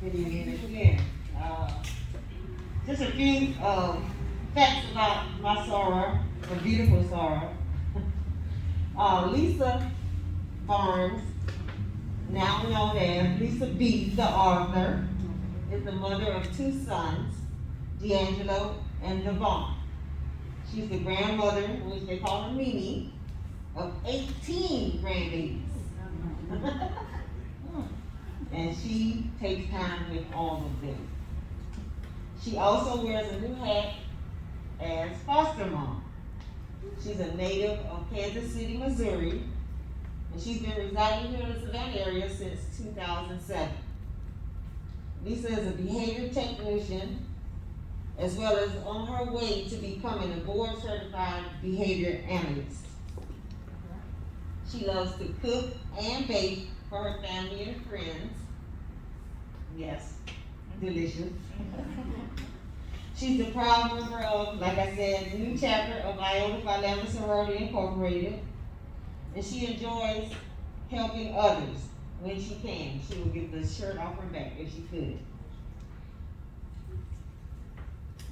Good evening again. Just a few facts about my soror, a beautiful soror. Lisa Barnes, now known as Lisa B. the author, is the mother of two sons, D'Angelo and Devon. She's the grandmother, which they call her Mimi, of 18 grandbabies. And she takes time with all of them. She also wears a new hat as foster mom. She's a native of Kansas City, Missouri, and she's been residing here in the Savannah area since 2007. Lisa is a behavior technician, as well as on her way to becoming a board-certified behavior analyst. She loves to cook and bake for her family and friends. Yes, delicious. She's the proud member of, like I said, the new chapter of Iota Phi Lambda Sorority Incorporated, and she enjoys helping others when she can. She will give the shirt off her back if she could.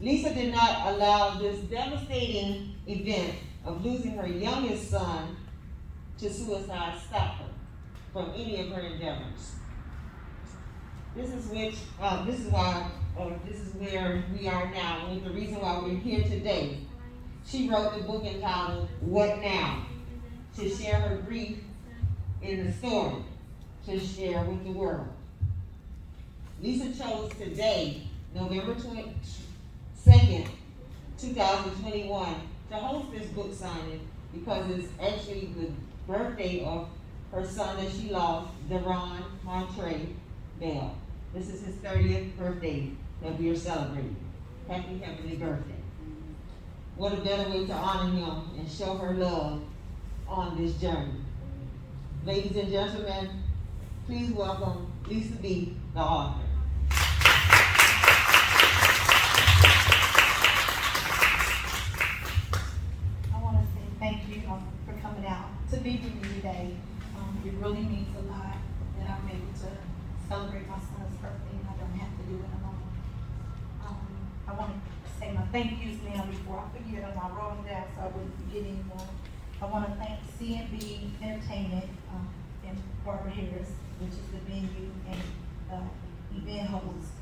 Lisa did not allow this devastating event of losing her youngest son to suicide stop her from any of her endeavors. This is where we are now, and the reason why we're here today. She wrote the book entitled, What Now? To share her grief in the story, to share with the world. Lisa chose today, November 22nd, 2021, to host this book signing because it's actually the birthday of her son that she lost, Deron Montre Bell. This is his 30th birthday that we are celebrating. Happy heavenly birthday. What a better way to honor him and show her love on this journey. Ladies and gentlemen, please welcome Lisa B., the author. I want to say thank you for coming out to be with me today. It really means a lot that I'm able to celebrate my son's birthday and I don't have to do it alone. I want to say my thank yous now before I forget them. I wrote them down so I wouldn't forget anyone. I want to thank CNB Entertainment and Barbara Harris, which is the venue and event host.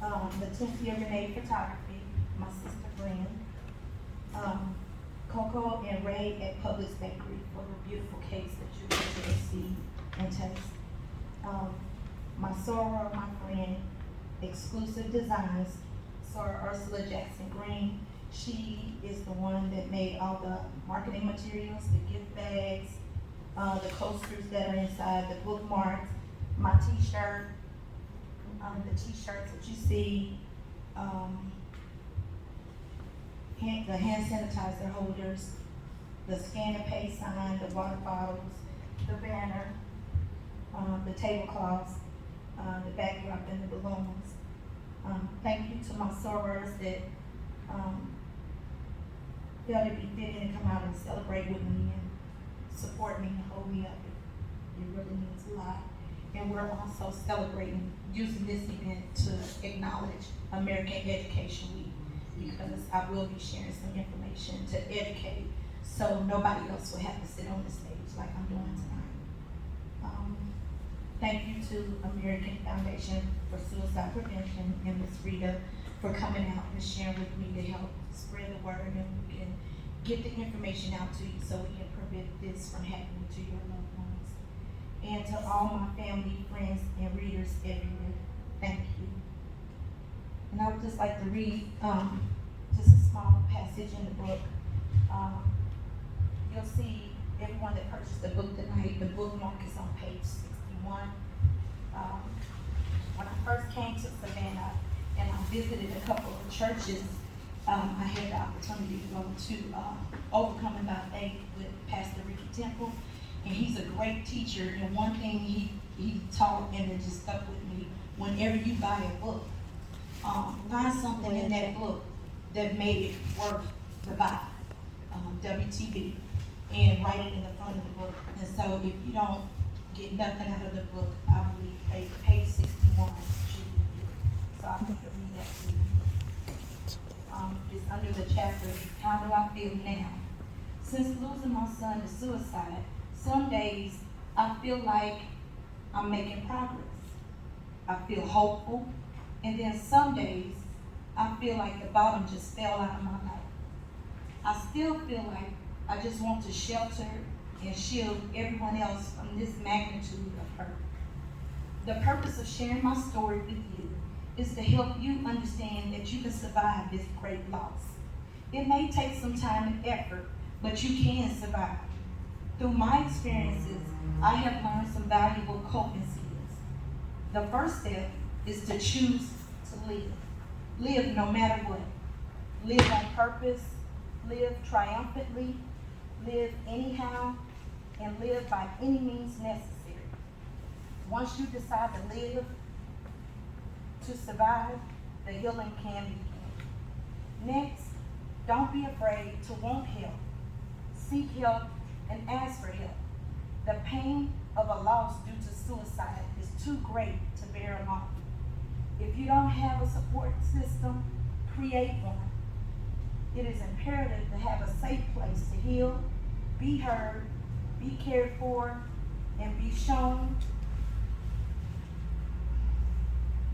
Leticia Renee Photography, my sister friend. Coco and Ray at Publix Bakery for the beautiful cakes that you get to see and taste. My soror, my friend, Exclusive Designs, Soror Ursula Jackson Green. She is the one that made all the marketing materials, the gift bags, the coasters that are inside, the bookmarks, my t-shirt, the t-shirts that you see, the hand sanitizer holders, the scan and pay sign, the water bottles, the banner, the tablecloths, the backdrop and the balloons. Thank you to my sorors that felt it be fitting to come out and celebrate with me and support me and hold me up. It really means a lot. And we're also celebrating using this event to acknowledge American Education Week, because I will be sharing some information to educate so nobody else will have to sit on the stage like I'm doing tonight. Thank you to American Foundation for Suicide Prevention and Ms. Rita for coming out and sharing with me to help spread the word and we can get the information out to you so we can prevent this from happening to your loved ones. And to all my family, friends, and readers everywhere, thank you. And I would just like to read just a small passage in the book. You'll see everyone that purchased the book tonight, the bookmark is on page 61. When I first came to Savannah and I visited a couple of churches, I had the opportunity to go to Overcoming by Faith with Pastor Ricky Temple, and he's a great teacher. And one thing he taught, and it just stuck with me: whenever you buy a book, find something in that book that made it worth the buy, WTB, and write it in the front of the book. And so if you don't get nothing out of the book, I believe page 61 want to read that to you. It's under the chapter, How Do I Feel Now? Since losing my son to suicide, some days I feel like I'm making progress. I feel hopeful, and then some days I feel like the bottom just fell out of my life. I still feel like I just want to shelter and shield everyone else from this magnitude of hurt. The purpose of sharing my story with you is to help you understand that you can survive this great loss. It may take some time and effort, but you can survive. Through my experiences, I have learned some valuable coping skills. The first step is to choose to live. Live no matter what. Live on purpose, live triumphantly, live anyhow, and live by any means necessary. Once you decide to live, to survive, the healing can begin. Next, don't be afraid to want help. Seek help and ask for help. The pain of a loss due to suicide is too great to bear alone. If you don't have a support system, create one. It is imperative to have a safe place to heal, be heard, be cared for, and be shown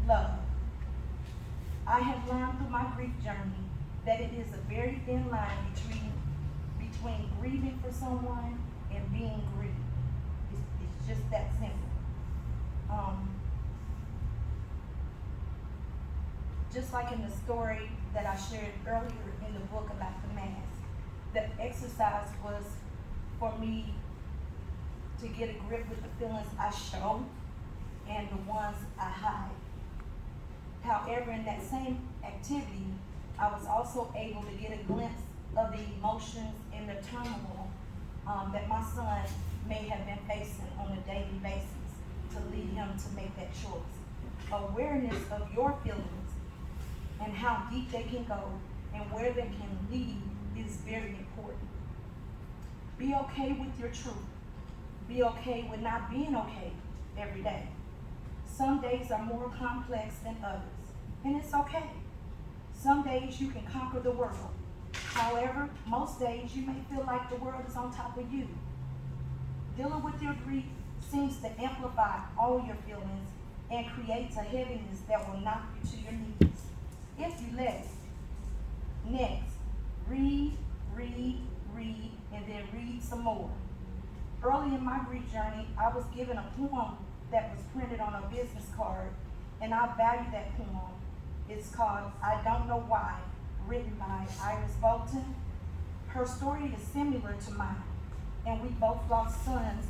love. I have learned through my grief journey that it is a very thin line between grieving for someone and being grieved. It's just that simple. Just like in the story that I shared earlier in the book about the mask, the exercise was for me to get a grip with the feelings I show and the ones I hide. However, in that same activity, I was also able to get a glimpse of the emotions and the turmoil that my son may have been facing on a daily basis to lead him to make that choice. Awareness of your feelings and how deep they can go and where they can lead is very important. Be okay with your truth. Be okay with not being okay every day. Some days are more complex than others, and it's okay. Some days you can conquer the world. However, most days you may feel like the world is on top of you. Dealing with your grief seems to amplify all your feelings and creates a heaviness that will knock you to your knees if you let it. Next, read, and then read some more. Early in my grief journey, I was given a poem that was printed on a business card, and I value that poem. It's called I Don't Know Why, written by Iris Bolton. Her story is similar to mine, and we both lost sons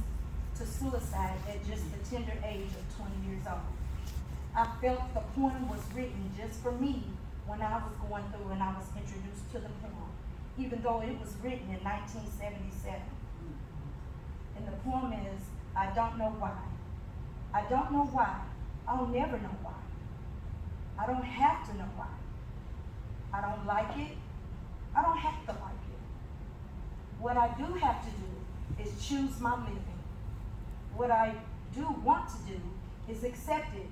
to suicide at just the tender age of 20 years old. I felt the poem was written just for me when I was going through and I was introduced to the poem, even though it was written in 1977. And the poem is, I don't know why. I don't know why. I'll never know why. I don't have to know why. I don't like it. I don't have to like it. What I do have to do is choose my living. What I do want to do is accept it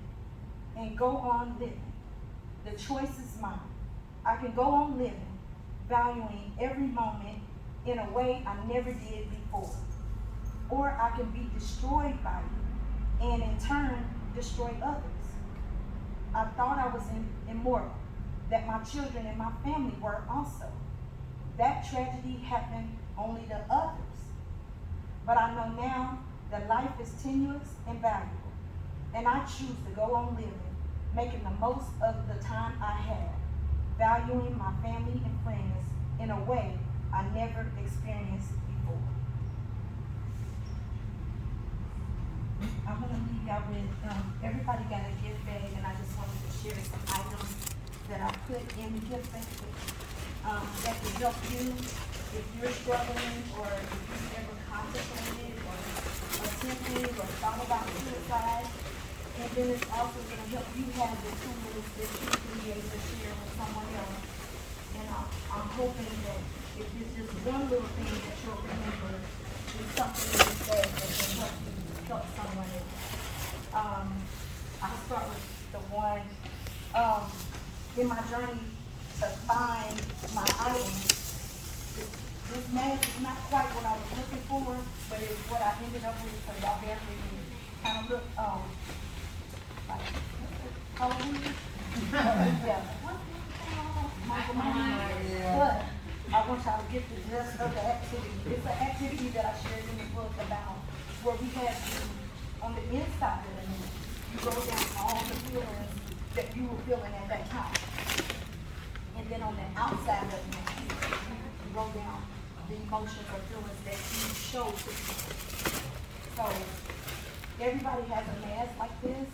and go on living. The choice is mine. I can go on living, valuing every moment in a way I never did before. Or I can be destroyed by it and in turn destroy others. I thought I was immortal, that my children and my family were also. That tragedy happened only to others. But I know now that life is tenuous and valuable, and I choose to go on living, making the most of the time I have, valuing my family and friends in a way I never experienced before. I'm going to leave y'all with, everybody got a gift bag, and I just wanted to share some items that I put in the gift bag that can help you if you're struggling or if you've ever contemplated or attempted or thought about suicide. And then it's also going to help you have the tools that you can be able to share with someone else. And I'm hoping that if it's just one little thing that you'll remember, it's something that you said that can help someone else. I'll start with the one in my journey to find my item, this mask is not quite what I was looking for, but it's what I ended up with, so y'all bear with me. Kind of look, like, Halloween. Yeah. Michael Myers. But I want y'all to get the gist of the activity. It's an activity that I shared in the book about where we have you, on the inside of the mask, you go down all the feelings that you were feeling at that time. And then on the outside of the mask, you go down the emotions or feelings that you show to people. So everybody has a mask like this,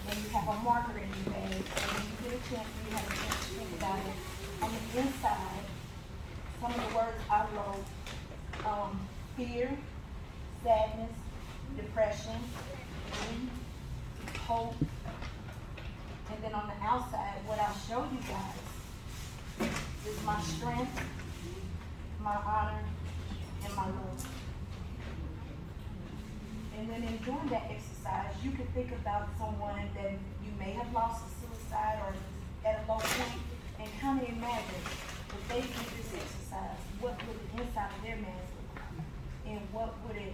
and you have a marker in your bag, and when you get a chance, you have a chance to think about it. On the inside, some of the words I wrote, fear, sadness, depression, grief, hope, and then on the outside, what I'll show you guys is my strength, my honor, and my love. And then in doing that exercise, you can think about someone that you may have lost to suicide or at a low point, and kind of imagine if they did this exercise, what would the inside of their mask look like? And what would it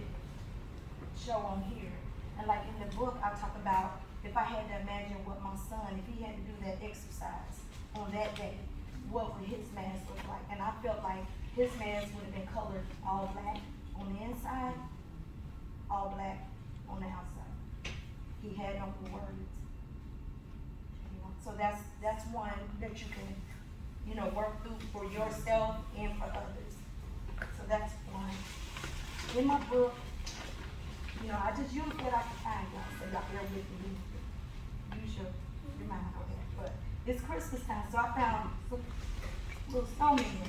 show on here? And like in the book, I talk about if I had to imagine what my son, if he had to do that exercise on that day, what would his mask look like? And I felt like his mask would have been colored all black on the inside, all black on the outside. He had no words. You know, so that's one that you can, you know, work through for yourself and for others. So that's one. In my book, you know, I just use what I can find, y'all, so y'all bear with me. Use your mind on that. But it's Christmas time, so I found some little snowmen.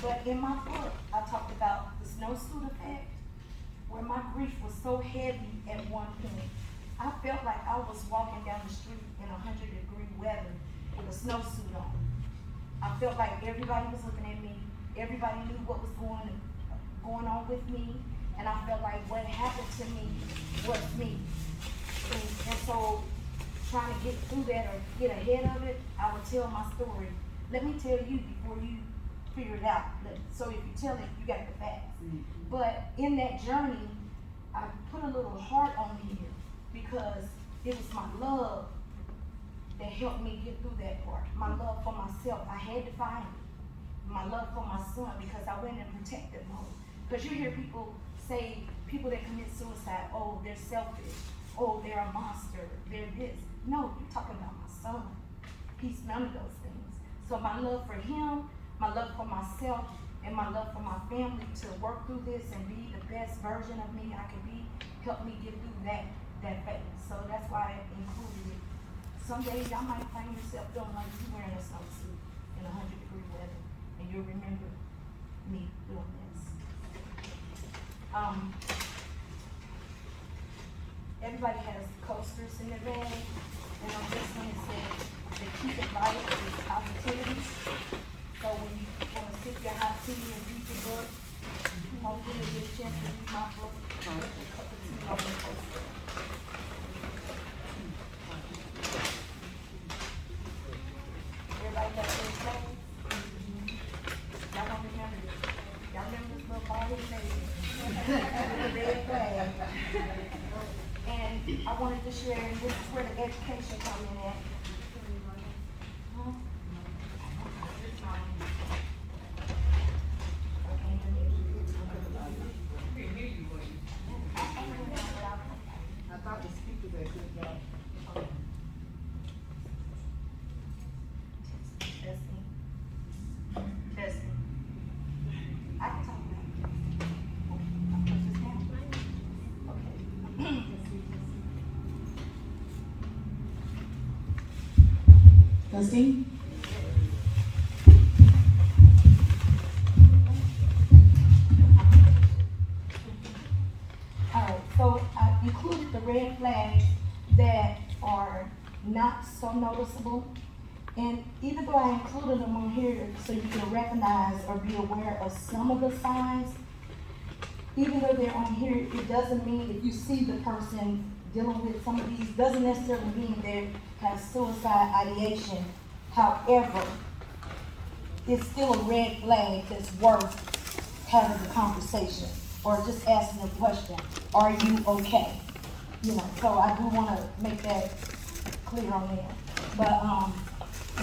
But in my book, I talked about the snowsuit effect, where my grief was so heavy at one point. I felt like I was walking down the street in 100-degree weather with a snowsuit on. I felt like everybody was looking at me. Everybody knew what was going on with me. And I felt like what happened to me was me. And so trying to get through that or get ahead of it, I would tell my story. Let me tell you before you figure it out. So if you tell it, you got the facts. But in that journey, I put a little heart on here because it was my love that helped me get through that part. My love for myself, I had to find it. My love for my son, because I went in protective mode. Because you hear people say, people that commit suicide, oh, they're selfish, oh, they're a monster, they're this. No, you're talking about my son. He's none of those things. So my love for him, my love for myself, and my love for my family to work through this and be the best version of me I can be, helped me get through that phase. So that's why I included it. Some days y'all might find yourself feeling like you're wearing a snowsuit in 100-degree weather, and you'll remember me doing this. Everybody has coasters in their bag, and on this one it says, the key to life is opportunities. So when you want to sip your hot tea and read your book, hopefully you get a chance to read my book, put a cup of tea on the coaster. Everybody got their clothes? Y'all don't remember this. Y'all remember this little ball he made? With the red flag. And I wanted to share, and this is where the education comes in at. Huh? I thought the speakers had good job. Testing. Testing. I can talk now. I'll put this down. Okay. Testing? Alright, so I included the red flags that are not so noticeable. And even though I included them on here so you can recognize or be aware of some of the signs, even though they're on here, it doesn't mean if you see the person dealing with some of these, doesn't necessarily mean they have suicide ideation. However, it's still a red flag that's worth having the conversation or just asking a question, are you okay? You know, so I do wanna make that clear on there. But,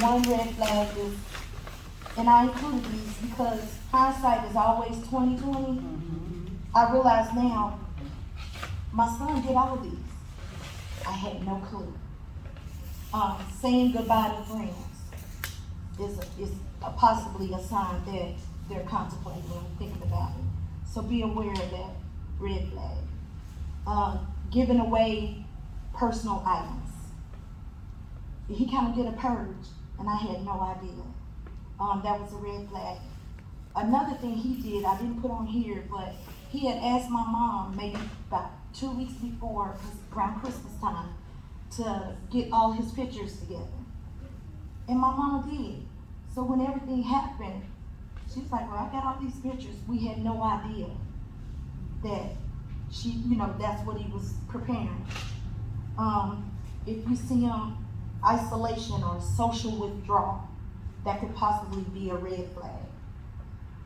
one red flag is, and I included these because hindsight is always 20/20. I realize now, my son did all of these. I had no clue. Saying goodbye to friends is possibly a sign that they're contemplating and thinking about it. So be aware of that red flag. Giving away personal items. He kind of did a purge, and I had no idea. That was a red flag. Another thing he did, I didn't put on here, but he had asked my mom maybe about 2 weeks before, around Christmas time, to get all his pictures together. And my mama did. So when everything happened, she was like, well, I got all these pictures. We had no idea that that's what he was preparing. If you see him isolation or social withdrawal, that could possibly be a red flag.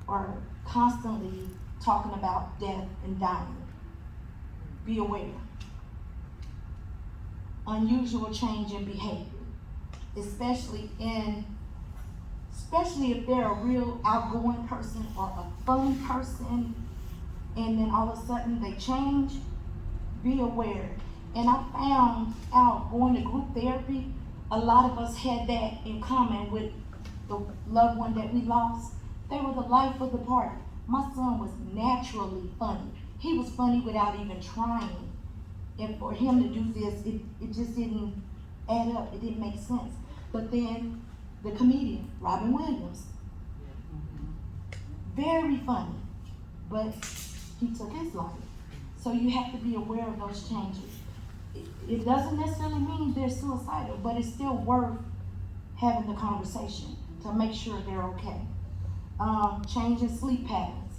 Or constantly talking about death and dying. Be aware. Unusual change in behavior, especially if they're a real outgoing person or a funny person, and then all of a sudden they change. Be aware. And I found out going to group therapy, a lot of us had that in common with the loved one that we lost. They were the life of the party. My son was naturally funny. He was funny without even trying. And for him to do this, it just didn't add up. It didn't make sense. But then the comedian, Robin Williams, very funny, but he took his life. So you have to be aware of those changes. It doesn't necessarily mean they're suicidal, but it's still worth having the conversation to make sure they're okay. Change in sleep patterns.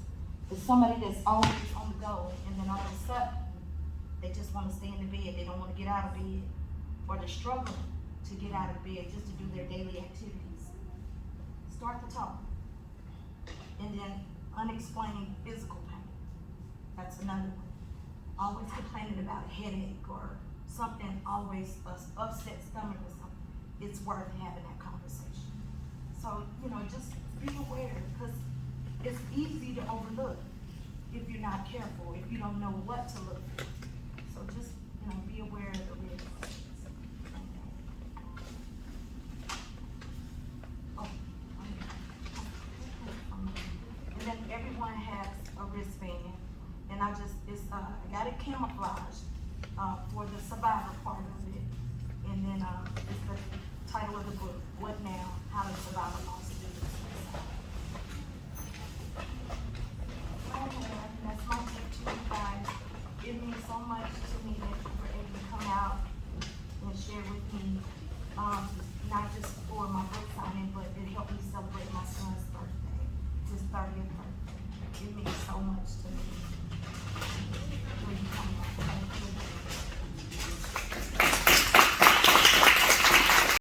It's somebody that's always on the go, and then all of a sudden, they just want to stay in the bed. They don't want to get out of bed, or they're struggling to get out of bed just to do their daily activities. Start to talk. And then unexplained physical pain. That's another one. Always complaining about a headache or something, always upset stomach or something. It's worth having that conversation. So, just be aware, because it's easy to overlook if you're not careful, if you don't know what to look for. So just, be aware of the red flags. And then everyone has a wristband, and I got it camouflaged for the survivor part of it. And then it's the title of the book, What Now? How the Survivor Lost It. That's my tip to you guys. It means so much to me that you were able to come out and share with me, not just for my book signing, but it helped me celebrate my son's birthday, his 30th birthday. It means so much to me.